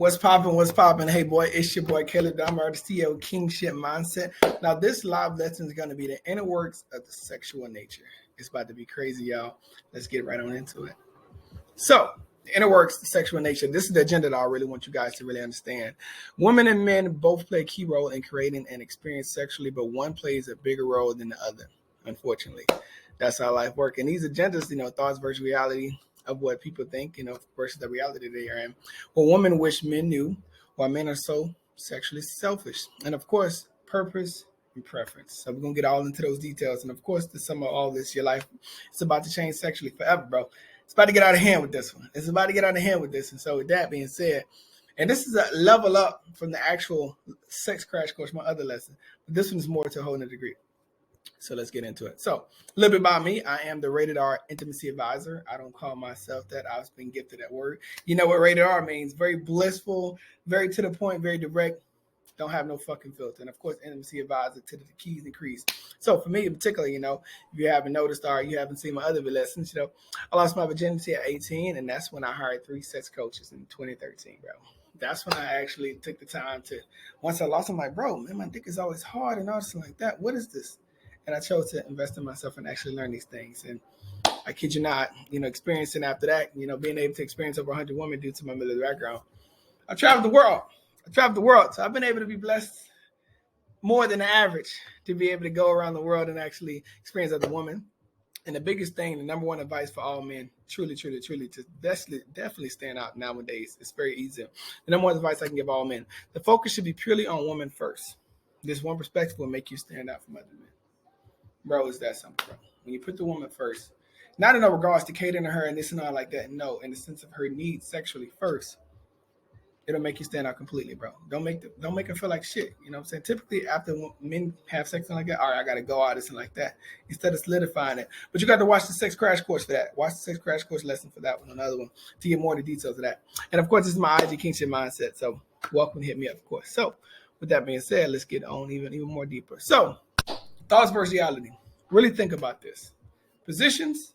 What's poppin'? What's poppin'? Hey, boy, it's your boy, Caleb Dahmer, the CEO of Kingship Mindset. Now, this live lesson is going to be the inner works of the sexual nature. It's about to be crazy, y'all. Let's get right on into it. So, the inner works of the sexual nature. This is the agenda that I really want you guys to really understand. Women and men both play a key role in creating an experience sexually, but one plays a bigger role than the other, unfortunately. That's how life works. And these agendas, thoughts versus reality, of what people think, versus the reality they are in. Well, women wish men knew, while men are so sexually selfish. And of course, purpose and preference. So we're going to get all into those details. And of course, to sum up all this, your life is about to change sexually forever, bro. It's about to get out of hand with this one. It's about to get out of hand with this. And so with that being said, and this is a level up from the actual sex crash course, my other lesson. But this one is more to a whole nother degree. So let's get into it. So a little bit about me. I am the rated R intimacy advisor. I don't call myself that. I've been gifted that word. You know what rated R means? Very blissful, very to the point, very direct. Don't have no fucking filter. And of course, intimacy advisor to the keys and crease. So for me in particular, if you haven't noticed or you haven't seen my other lessons, I lost my virginity at 18, and that's when I hired 3 sex coaches in 2013, bro. That's when I actually took the time to, once I lost, I'm like, bro, man, my dick is always hard and all something like that. What is this? And I chose to invest in myself and actually learn these things. And I kid you not, experiencing after that, being able to experience over 100 women due to my military background. I traveled the world. So I've been able to be blessed more than the average to be able to go around the world and actually experience other women. And the biggest thing, the number one advice for all men, truly, to definitely stand out nowadays. It's very easy. The number one advice I can give all men, the focus should be purely on women first. This one perspective will make you stand out from other men. Bro, is that something, bro? When you put the woman first, not in no regards to catering to her and this and all like that. No, in the sense of her needs sexually first, it'll make you stand out completely, bro. Don't make her feel like shit. You know what I'm saying? Typically, after men have sex and like that, all right, I gotta go out this and like that, instead of solidifying it. But you got to watch the sex crash course for that. Watch the sex crash course lesson for that one, another one, to get more of the details of that. And of course, this is my IG Kingship Mindset. So welcome to hit me up, of course. So with that being said, let's get on even more deeper. So thoughts versus reality. Really think about this. Positions,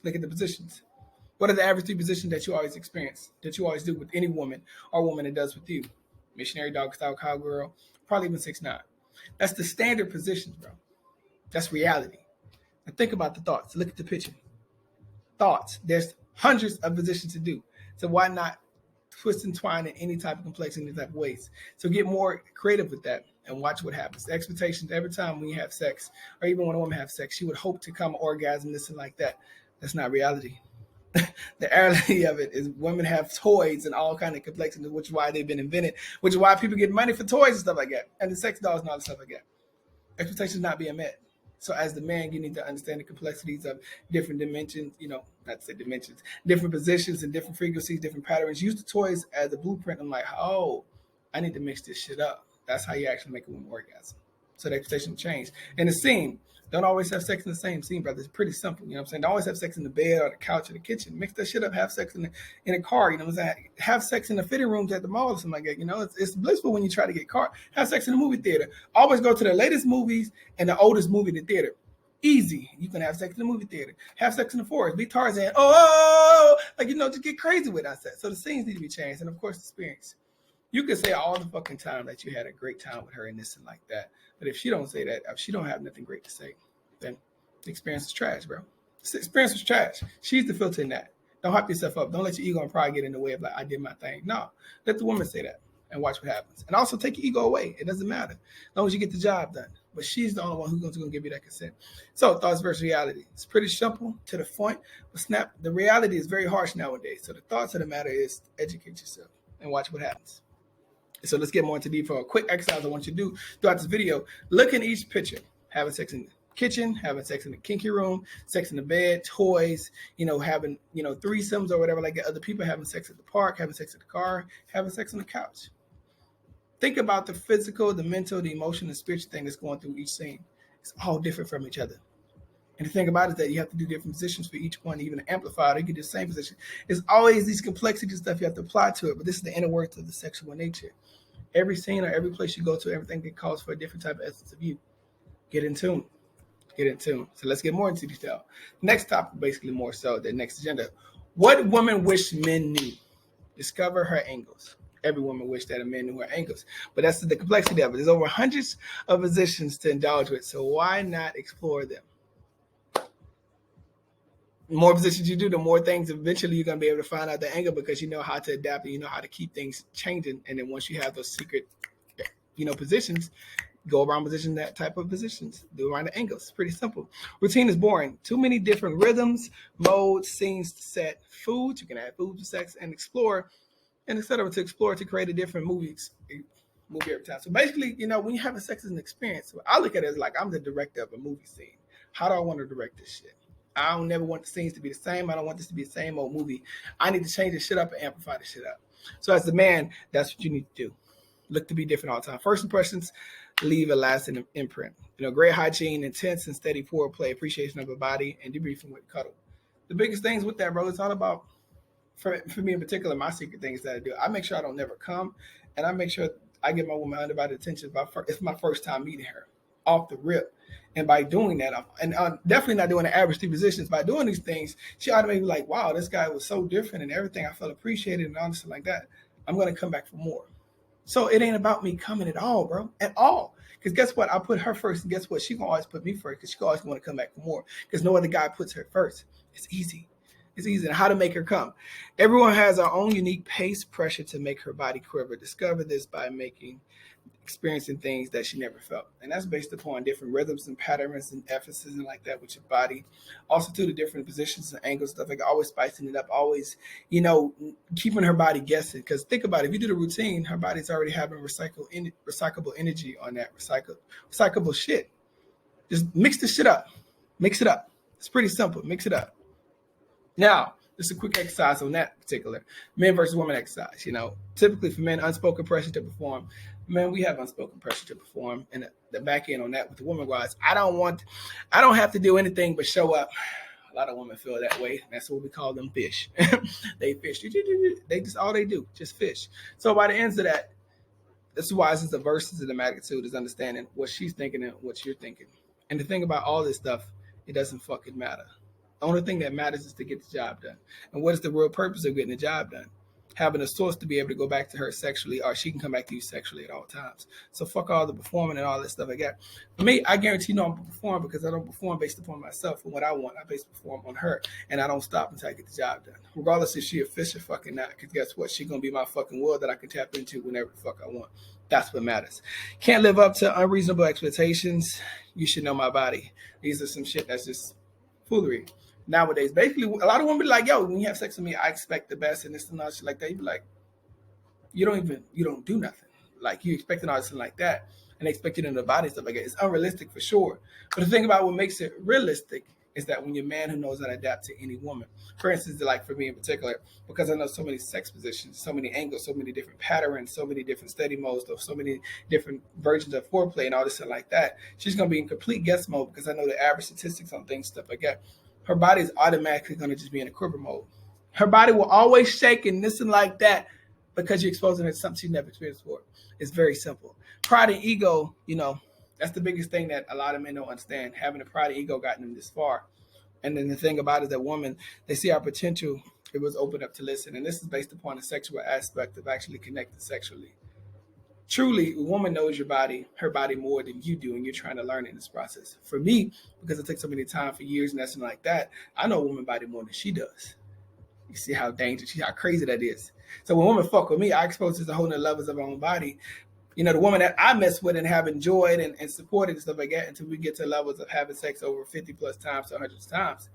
look at the positions. What are the average 3 positions that you always experience, that you always do with any woman or woman that does with you? Missionary, dog style, cowgirl, probably even 6'9". That's the standard positions, bro. That's reality. Now think about the thoughts. Look at the picture. Thoughts. There's hundreds of positions to do. So why not twist and twine in any type of complexity, any type of ways? So get more creative with that and watch what happens. The expectations every time when you have sex, or even when a woman has sex, she would hope to come orgasm, this and like that. That's not reality. The reality of it is women have toys and all kind of complexities, which is why they've been invented, which is why people get money for toys and stuff like that, and the sex dolls and all that stuff like that. Expectations not being met. So as the man, you need to understand the complexities of different dimensions, not to say dimensions, different positions and different frequencies, different patterns. Use the toys as a blueprint. I'm like, oh, I need to mix this shit up. That's how you actually make a woman orgasm. So the expectation change. And the scene, don't always have sex in the same scene, brother. It's pretty simple. You know what I'm saying? Don't always have sex in the bed or the couch or the kitchen. Mix that shit up. Have sex in a car. You know what I'm saying? Have sex in the fitting rooms at the mall or something like that. It's blissful when you try to get caught. Have sex in the movie theater. Always go to the latest movies and the oldest movie in the theater. Easy. You can have sex in the movie theater. Have sex in the forest. Be Tarzan. Just get crazy with that sex. So the scenes need to be changed. And of course, the experience. You can say all the fucking time that you had a great time with her and this and like that. But if she don't say that, if she don't have nothing great to say, then the experience is trash, bro. The experience was trash. She's the filter in that. Don't hype yourself up. Don't let your ego and pride get in the way of like, I did my thing. No, let the woman say that and watch what happens. And also take your ego away. It doesn't matter. As long as you get the job done. But she's the only one who's going to give you that consent. So thoughts versus reality. It's pretty simple to the point. But the reality is very harsh nowadays. So the thoughts of the matter is educate yourself and watch what happens. So let's get more into detail. A quick exercise I want you to do throughout this video. Look in each picture. Having sex in the kitchen, having sex in the kinky room, sex in the bed, toys, having, threesomes or whatever, like other people having sex at the park, having sex at the car, having sex on the couch. Think about the physical, the mental, the emotional, and spiritual thing that's going through each scene. It's all different from each other. And the thing about it is that you have to do different positions for each one, even amplified, you can do the same position. It's always these complexities stuff you have to apply to it, but this is the inner works of the sexual nature. Every scene or every place you go to, everything that calls for a different type of essence of you. Get in tune. So let's get more into detail. Next topic, basically more so the next agenda. What women wish men knew. Discover her angles. Every woman wishes that a man knew her angles. But that's the complexity of it. There's over hundreds of positions to indulge with. So why not explore them? The more positions you do, the more things eventually you're going to be able to find out the angle because you know how to adapt and you know how to keep things changing. And then once you have those secret, positions, go around position that type of positions, do around the angles. It's pretty simple. Routine is boring. Too many different rhythms, modes, scenes to set, foods. You can add food to sex and explore, and etc. To explore to create a different movie every time. So basically, when you have a sex as an experience, I look at it as like I'm the director of a movie scene. How do I want to direct this shit? I don't never want the scenes to be the same. I don't want this to be the same old movie. I need to change this shit up and amplify this shit up. So as the man, that's what you need to do. Look to be different all the time. First impressions leave a lasting imprint. Great hygiene, intense and steady foreplay, appreciation of a body, and debriefing with cuddle. The biggest things with that, bro, it's all about, for me in particular, my secret things that I do. I make sure I don't never come, and I make sure I give my woman undivided attention. It's my first time meeting her off the rip. And by doing that, I'm definitely not doing the average 3 positions. By doing these things, she automatically be like, wow, this guy was so different and everything. I felt appreciated and honestly like that. I'm going to come back for more. So it ain't about me coming at all, bro, at all. Because guess what? I put her first, and guess what? She gonna always put me first because she always want to come back for more. Because no other guy puts her first. It's easy. It's easy. And how to make her come. Everyone has our own unique pace, pressure to make her body quiver. Discover this by experiencing things that she never felt. And that's based upon different rhythms and patterns and emphasis and like that with your body. Also, to the different positions and angles, stuff like always spicing it up, always, keeping her body guessing. Because think about it, if you do the routine, her body's already having recyclable energy on that recyclable shit. Just mix the shit up. Mix it up. It's pretty simple. Mix it up. Now, just a quick exercise on that particular men versus women exercise. Typically for men, unspoken pressure to perform. Man, we have unspoken pressure to perform, and the back end on that with the woman wise, I don't have to do anything but show up. A lot of women feel that way. That's what we call them fish. They fish. They just all they do, just fish. So by the ends of that, that's why it's the verses of the magnitude is understanding what she's thinking and what you're thinking. And the thing about all this stuff, it doesn't fucking matter. The only thing that matters is to get the job done. And what is the real purpose of getting the job done? Having a source to be able to go back to her sexually, or she can come back to you sexually at all times. So fuck all the performing and all this stuff like that. For me, I guarantee I'm performing because I don't perform based upon myself and what I want. I perform on her, and I don't stop until I get the job done. Regardless if she a fish or fucking not, because guess what? She gonna be my fucking world that I can tap into whenever the fuck I want. That's what matters. Can't live up to unreasonable expectations. You should know my body. These are some shit that's just foolery. Nowadays, basically, a lot of women be like, yo, when you have sex with me, I expect the best and this and all shit like that. You be like, you don't do nothing. Like, you expecting all this and like that, and they expect you to know the body and stuff like that. It's unrealistic for sure. But the thing about what makes it realistic is that when you're a man who knows how to adapt to any woman. For instance, like for me in particular, because I know so many sex positions, so many angles, so many different patterns, so many different study modes, so many different versions of foreplay and all this and like that, she's going to be in complete guess mode because I know the average statistics on things, stuff like that. Her body is automatically going to just be in a quiver mode. Her body will always shake and this and like that because you're exposing her to something she's never experienced before. It's very simple. Pride and ego, that's the biggest thing that a lot of men don't understand. Having a pride and ego gotten them this far. And then the thing about it is that women, they see our potential. It was open up to listen. And this is based upon the sexual aspect of actually connecting sexually. Truly, a woman knows her body more than you do, and you're trying to learn in this process. For me, because it takes so many time for years and that's like that, I know a woman's body more than she does. You see how dangerous, how crazy that is. So when women fuck with me, I expose her to whole nother levels of her own body. The woman that I mess with and have enjoyed and supported and stuff like that until we get to levels of having sex over 50 plus times to 100 times,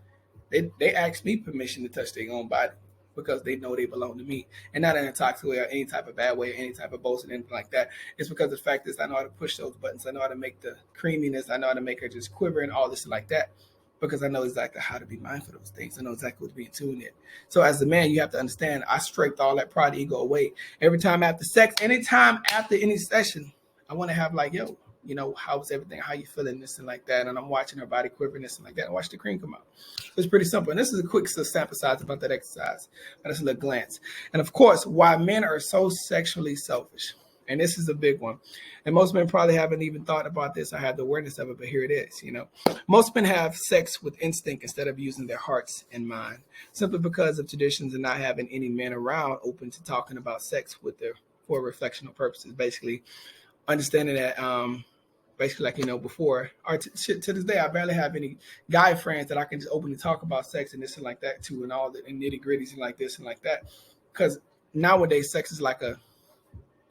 they ask me permission to touch their own body because they know they belong to me. And not in a toxic way or any type of bad way or any type of boasting, anything like that. It's because the fact is I know how to push those buttons. I know how to make the creaminess. I know how to make her just quiver and all this like that. Because I know exactly how to be mindful of those things. I know exactly what to be in tune in. So as a man, you have to understand, I scraped all that pride ego away. Every time after sex, anytime after any session, I want to have like, yo, how's everything? How you feeling? This and like that. And I'm watching her body quivering this and like that. And watch the cream come out. It's pretty simple. And this is a quick sample size about that exercise. But it's a little glance. And of course, why men are so sexually selfish. And this is a big one. And most men probably haven't even thought about this. I have the awareness of it, but here it is, Most men have sex with instinct instead of using their hearts and mind, simply because of traditions and not having any men around open to talking about sex with their for reflectional purposes. Basically, understanding that basically, like, before, or to this day, I barely have any guy friends that I can just openly talk about sex and this and like that too, and all the nitty gritties and like this and like that. Because nowadays, sex is like a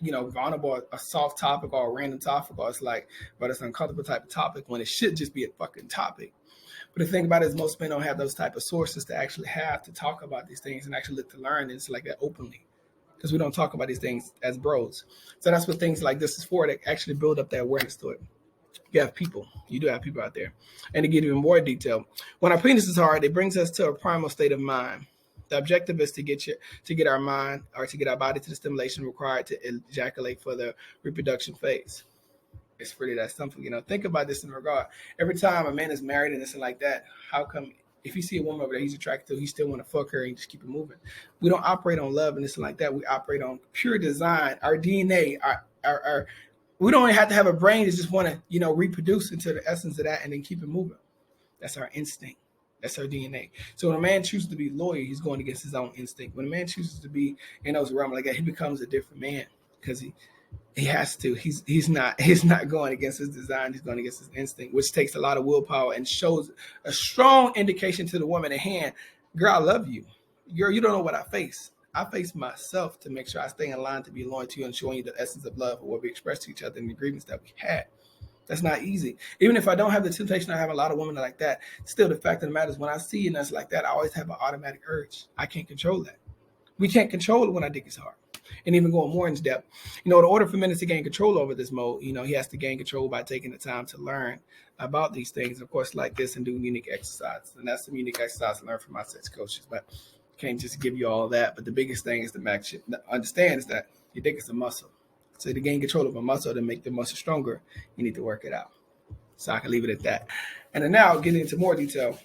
vulnerable, a soft topic or a random topic, or it's like, but it's an uncomfortable type of topic when it should just be a fucking topic. But the thing about it is most men don't have those type of sources to actually have to talk about these things and actually look to learn and like that openly. Because we don't talk about these things as bros. So that's what things like this is for, to actually build up that awareness to it. You do have people out there. And to get even more detail, when our penis is hard, it brings us to a primal state of mind. The objective is to get our mind, or to get our body to the stimulation required to ejaculate for the reproduction phase. It's really that simple. Think about this in regard. Every time a man is married and this and like that, how come if you see a woman over there he's attracted to, he still want to fuck her and just keep it moving? We don't operate on love and this and like that. We operate on pure design. Our DNA, our we don't have to have a brain to just want to, reproduce into the essence of that and then keep it moving. That's our instinct. That's our DNA. So when a man chooses to be loyal, he's going against his own instinct. When a man chooses to be in those realms like that, he becomes a different man because he has to. He's not going against his design. He's going against his instinct, which takes a lot of willpower and shows a strong indication to the woman at hand. Girl, I love you. Girl, you don't know what I face. I face myself to make sure I stay in line to be loyal to you and showing you the essence of love or what we express to each other and the agreements that we had. That's not easy. Even if I don't have the temptation, I have a lot of women like that. Still, the fact of the matter is when I see us like that, I always have an automatic urge. I can't control that. We can't control it when our dick is hard. And even going more in depth, in order for men to gain control over this mode, he has to gain control by taking the time to learn about these things, of course, like this, and doing unique exercises. And that's some unique exercise I learned from my sex coaches. But can't just give you all that. But the biggest thing is to understand is that your dick is a muscle. So to gain control of a muscle, to make the muscle stronger, you need to work it out. So I can leave it at that. And then now getting into more detail,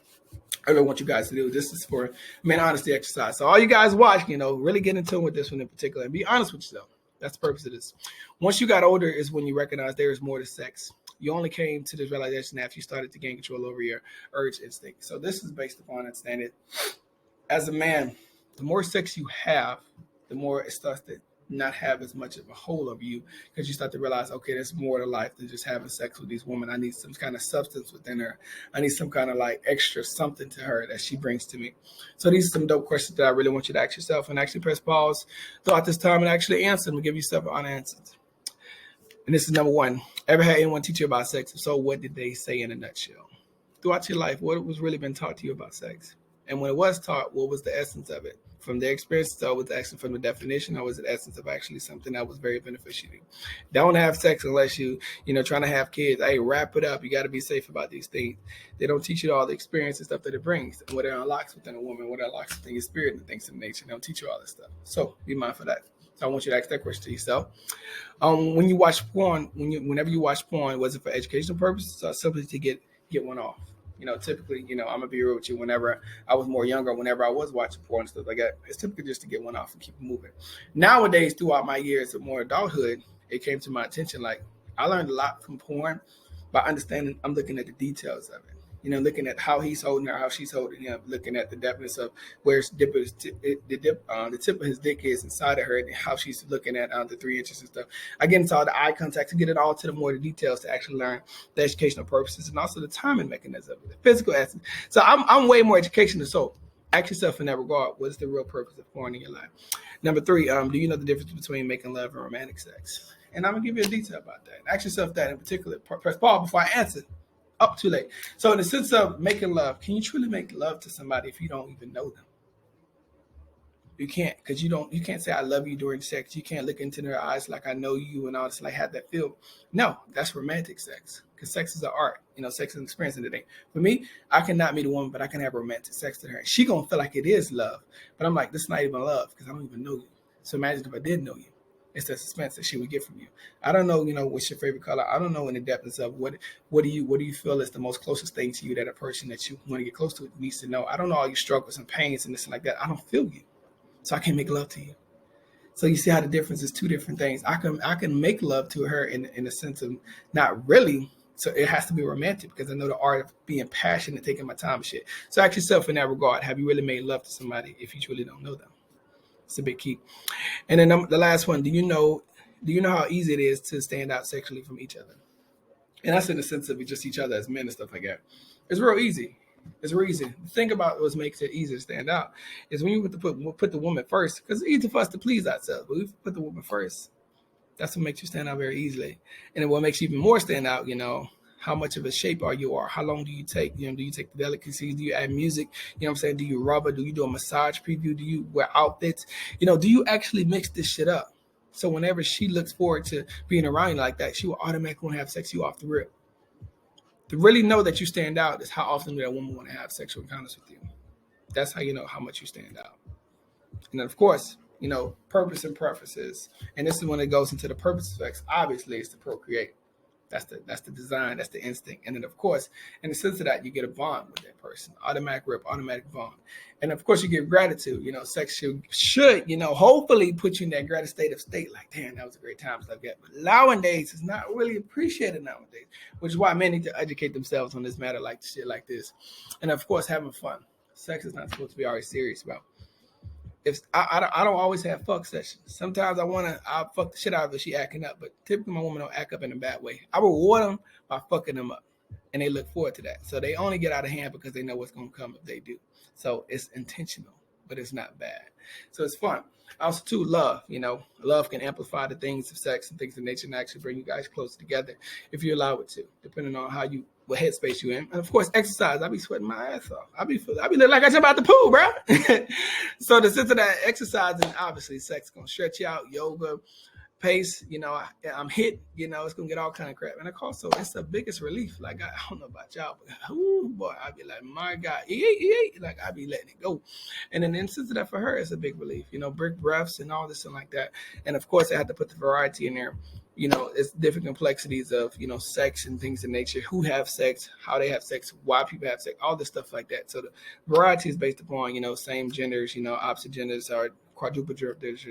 I really want you guys to do this is for men honesty exercise. So all you guys watch, really get in tune with this one in particular and be honest with yourself. That's the purpose of this. Once you got older is when you recognize there is more to sex. You only came to this realization after you started to gain control over your urge instinct. So this is based upon understanding as a man, the more sex you have, the more it starts to not have as much of a hold of you, because you start to realize, okay, there's more to life than just having sex with these women. I need some kind of substance within her. I need some kind of like extra something to her that she brings to me. So these are some dope questions that I really want you to ask yourself, and actually press pause throughout this time and actually answer them and give yourself unanswered. And this is number one. Ever had anyone teach you about sex? If so, what did they say in a nutshell? Throughout your life, what was really been taught to you about sex? And when it was taught, what was the essence of it? From their experience, so was the essence from the definition, or was it essence of actually something that was very beneficial to you? Don't have sex unless you trying to have kids. Hey, wrap it up. You got to be safe about these things. They don't teach you all the experience and stuff that it brings, and what it unlocks within a woman, what it unlocks within your spirit and things of nature. They don't teach you all this stuff. So be mindful of that. So I want you to ask that question to yourself. When you watch porn, whenever you watch porn, was it for educational purposes or simply to get one off? Typically, I'm gonna be real with you. Whenever I was more younger, whenever I was watching porn and stuff like that, it's typically just to get one off and keep it moving. Nowadays, throughout my years of more adulthood, it came to my attention. Like I learned a lot from porn by understanding. I'm looking at the details of it. Looking at how he's holding her, how she's holding him, looking at the depthness of where the tip of his dick is inside of her, and how she's looking at the 3 inches and stuff. I get into all the eye contact to get it all to the more the details to actually learn the educational purposes and also the timing mechanism, the physical essence. So I'm way more educational. So ask yourself in that regard, what is the real purpose of porn in your life? Number 3, do you know the difference between making love and romantic sex? And I'm gonna give you a detail about that. Ask yourself that in particular. Press pause before I answer. Up too late. So in the sense of making love, can you truly make love to somebody if you don't even know them? You can't, because you can't say I love you during sex. You can't look into their eyes like I know you and all this, like have that feel. No, that's romantic sex. Because sex is an art. Sex is an experience in the day. For me, I cannot meet a woman, but I can have romantic sex with her. She gonna feel like it is love. But I'm like, this is not even love because I don't even know you. So imagine if I did know you. It's that suspense that she would get from you. I don't know, what's your favorite color. I don't know in the depthness of what do you feel is the most closest thing to you that a person that you want to get close to needs to know. I don't know all your struggles and pains and this and like that. I don't feel you. So I can't make love to you. So you see how the difference is two different things. I can make love to her in the sense of not really. So it has to be romantic because I know the art of being passionate, taking my time and shit. So ask yourself in that regard, have you really made love to somebody if you truly don't know them? It's a big key. And then the last one, do you know how easy it is to stand out sexually from each other? And that's in the sense of just each other as men and stuff like that. It's real easy. It's real easy. Think about what makes it easy to stand out is when you put the woman first, because it's easy for us to please ourselves. But we put the woman first. That's what makes you stand out very easily. And then what makes you even more stand out, how much of a shape are you, or how long do you take? Do you take the delicacies? Do you add music? You know what I'm saying? Do you rubber? Do you do a massage preview? Do you wear outfits? Do you actually mix this shit up? So whenever she looks forward to being around you like that, she will automatically want to have sex with you off the rip. To really know that you stand out is how often that woman want to have sexual encounters with you. That's how you know how much you stand out. And then, of course, purpose and preferences. And this is when it goes into the purpose of sex. Obviously, it's to procreate. That's the design. That's the instinct. And then, of course, in the sense of that, you get a bond with that person. Automatic rip, automatic bond. And, of course, you get gratitude. Sex should hopefully put you in that gratitude state. Like, damn, that was a great time. Stuff like that. But nowadays, it's not really appreciated nowadays, which is why men need to educate themselves on this matter, like shit like this. And, of course, having fun. Sex is not supposed to be always serious about. If I don't always have fuck sessions. Sometimes I'll fuck the shit out of her. She acting up, but typically my woman don't act up in a bad way. I reward them by fucking them up, and they look forward to that. So they only get out of hand because they know what's gonna come if they do. So it's intentional, but it's not bad. So it's fun. Also, too, love. Love can amplify the things of sex and things of nature and actually bring you guys closer together if you allow it to, depending on what headspace you in. And of course, exercise. I be sweating my ass off. I be looking like I jump out the pool, bro. So the sense of that exercising, obviously, sex gonna stretch you out, yoga, pace, I'm hit, it's gonna get all kind of crap. And of course, so it's the biggest relief. Like I don't know about y'all, but boy, I'd be like, my God, like I be letting it go. And then the instance of that for her, it's a big relief, brick breaths and all this and like that. And of course, I had to put the variety in there. It's different complexities of, sex and things in nature, who have sex, how they have sex, why people have sex, all this stuff like that. So the variety is based upon, same genders, opposite genders are quadruple genders,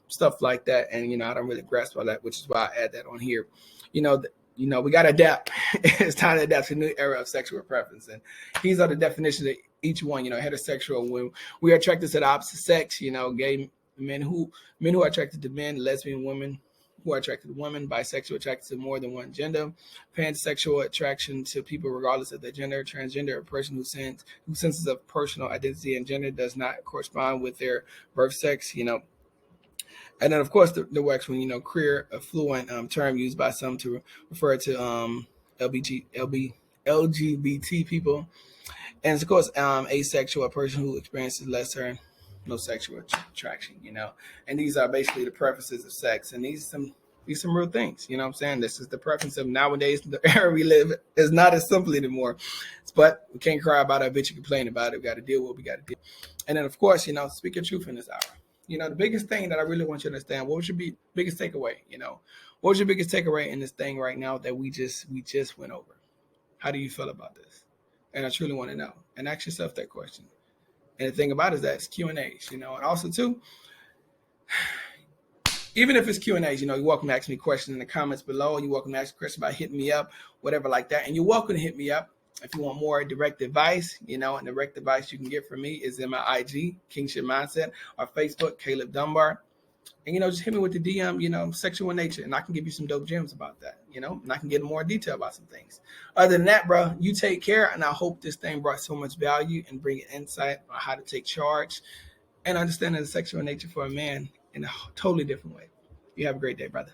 stuff like that. And, I don't really grasp all that, which is why I add that on here. We got to adapt. It's time to adapt to a new era of sexual preference. And these are the definitions of each one, heterosexual, when we are attracted to the opposite sex, gay men who are attracted to men, lesbian women who are attracted to women, bisexual attracted to more than one gender, pansexual attraction to people regardless of their gender, transgender, a person whose senses of personal identity and gender does not correspond with their birth sex, And then, of course, the WEX one, queer, a fluent term used by some to refer to LGBT people. And, of course, asexual, a person who experiences lesser no sexual attraction, And these are basically the preferences of sex. And these some real things, what I'm saying? This is the preference of nowadays. The era we live is not as simple anymore. But we can't cry about it, bitch, and complain about it. We got to deal with what we got to deal. And then, of course, speak your truth in this hour. The biggest thing that I really want you to understand, what was your biggest takeaway? What was your biggest takeaway in this thing right now that we just went over? How do you feel about this? And I truly want to know. And ask yourself that question. And the thing about it is that it's Q&As, and also too, even if it's Q&As, you're welcome to ask me questions in the comments below. You're welcome to ask questions about hitting me up, whatever like that. And you're welcome to hit me up if you want more direct advice, and direct advice you can get from me is in my IG, Kingship Mindset, or Facebook, Caleb Dunbar. And, just hit me with the DM, sexual in nature, and I can give you some dope gems about that, and I can get more detail about some things. Other than that, bro, you take care, and I hope this thing brought so much value and bring insight on how to take charge and understanding the sexual nature for a man in a totally different way. You have a great day, brother.